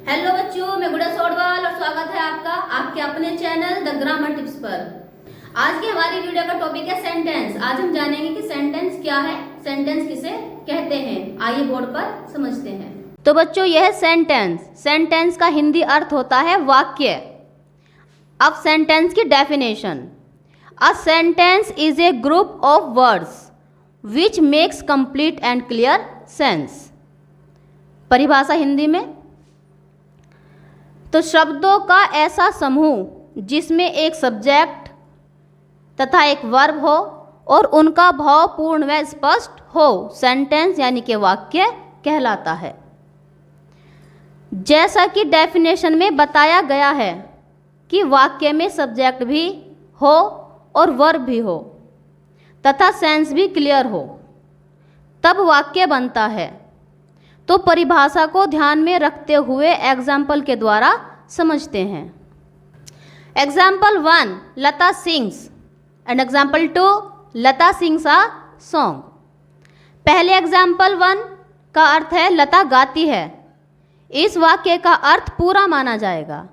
Hello बच्चों, मैं गुड़ा सोडवाल और स्वागत है आपका आपके अपने चैनल द ग्रामर टिप्स पर। आज की हमारी वीडियो का टॉपिक है सेंटेंस। आज हम जानेंगे कि सेंटेंस क्या है, सेंटेंस किसे कहते हैं। आइए बोर्ड पर समझते हैं। तो बच्चों, यह है सेंटेंस। सेंटेंस का हिंदी अर्थ होता है वाक्य। अब सेंटेंस की definition. A sentence is a group of words which makes complete and clear sense. परिभाषा हिंदी में, तो शब्दों का ऐसा समूह जिसमें एक सब्जेक्ट तथा एक वर्ब हो और उनका भाव पूर्ण व स्पष्ट हो, सेंटेंस यानी कि वाक्य कहलाता है। जैसा कि डेफिनेशन में बताया गया है कि वाक्य में सब्जेक्ट भी हो और वर्ब भी हो तथा सेंस भी क्लियर हो, तब वाक्य बनता है। तो परिभाषा को ध्यान में रखते हुए एग्जाम्पल के द्वारा समझते हैं। Example 1, Lata sings and example 2, Lata sings a song. पहले एग्जाम्पल 1 का अर्थ है लता गाती है। इस वाक्य का अर्थ पूरा माना जाएगा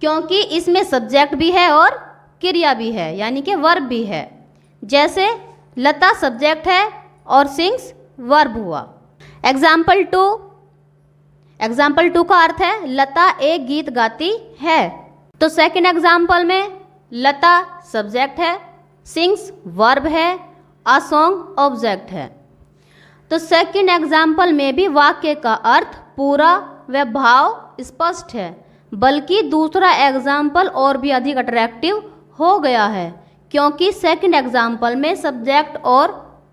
क्योंकि इसमें सब्जेक्ट भी है और क्रिया भी है, यानी कि वर्ब भी है। जैसे लता सब्जेक्ट है और सिंग्स वर्ब हुआ। एग्जाम्पल 2 का अर्थ है लता एक गीत गाती है। तो सेकंड एग्जाम्पल में लता सब्जेक्ट है, सिंग्स वर्ब है, अ सॉन्ग ऑब्जेक्ट है। तो सेकंड एग्जाम्पल में भी वाक्य का अर्थ पूरा व भाव स्पष्ट है, बल्कि दूसरा एग्जाम्पल और भी अधिक अट्रैक्टिव हो गया है क्योंकि सेकंड एग्जाम्पल में सब्जेक्ट और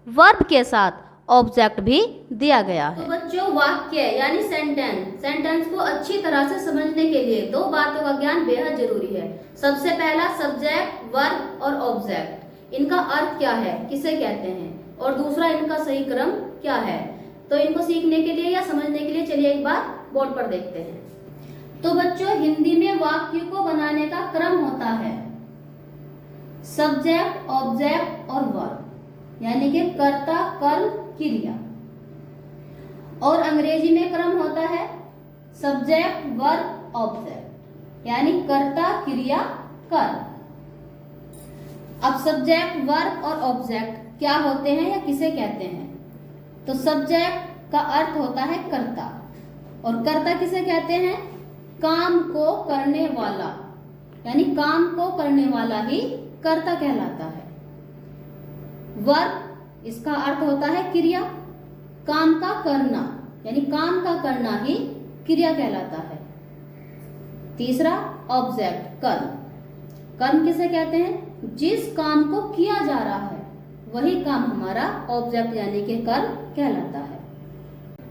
वर्ब के साथ ऑब्जेक्ट भी दिया गया है। तो बच्चों, वाक्य यानी सेंटेंस को अच्छी तरह से समझने के लिए दो बातों का ज्ञान बेहद जरूरी है। सबसे पहला सब्जेक्ट, वर्ब और ऑब्जेक्ट, इनका अर्थ क्या है, किसे कहते हैं, और दूसरा इनका सही क्रम क्या है। तो इनको सीखने के लिए या समझने के लिए चलिए एक बार बोर्ड पर देखते हैं। तो बच्चों, हिंदी में वाक्य को बनाने का क्रम होता है सब्जेक्ट, ऑब्जेक्ट और वर्ब, यानी कि कर्ता, कर्म, क्रिया। और अंग्रेजी में क्रम होता है सब्जेक्ट, वर्ब, ऑब्जेक्ट, यानी कर्ता, क्रिया, कर्म। अब सब्जेक्ट, वर्ब और ऑब्जेक्ट क्या होते हैं या किसे कहते हैं। तो सब्जेक्ट का अर्थ होता है कर्ता, और कर्ता किसे कहते हैं, काम को करने वाला, यानी काम को करने वाला ही कर्ता कहलाता है। वर्ब, इसका अर्थ होता है क्रिया, काम का करना, यानी काम का करना ही क्रिया कहलाता है। तीसरा ऑब्जेक्ट, कर्म किसे कहते हैं, जिस काम को किया जा रहा है वही काम हमारा ऑब्जेक्ट यानी कि कर्म कहलाता है।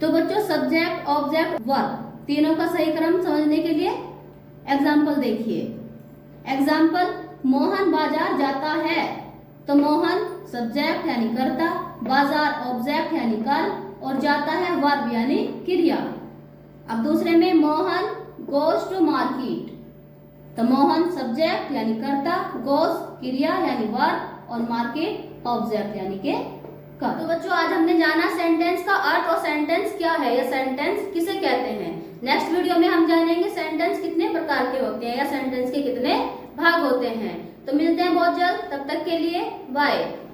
तो बच्चों, सब्जेक्ट, ऑब्जेक्ट, वर्ब तीनों का सही क्रम समझने के लिए एग्जाम्पल देखिए। एग्जाम्पल, मोहन बाजार जाता है। तो मोहन सब्जेक्ट यानी कर्ता, बाजार ऑब्जेक्ट यानी कर्म और जाता है वर्ब यानी क्रिया। अब दूसरे में मोहन गोज टू मार्केट। तो मोहन सब्जेक्ट यानी कर्ता, गोज क्रिया यानी वर्ब और मार्केट ऑब्जेक्ट यानी के कर्म। तो बच्चों, आज हमने जाना सेंटेंस का अर्थ और सेंटेंस क्या है या सेंटेंस किसे कहते हैं। नेक्स्ट वीडियो में हम जानेंगे सेंटेंस कितने प्रकार के होते हैं या सेंटेंस के कितने भाग होते हैं। तो मिलते हैं बहुत जल्द, तब तक के लिए बाय।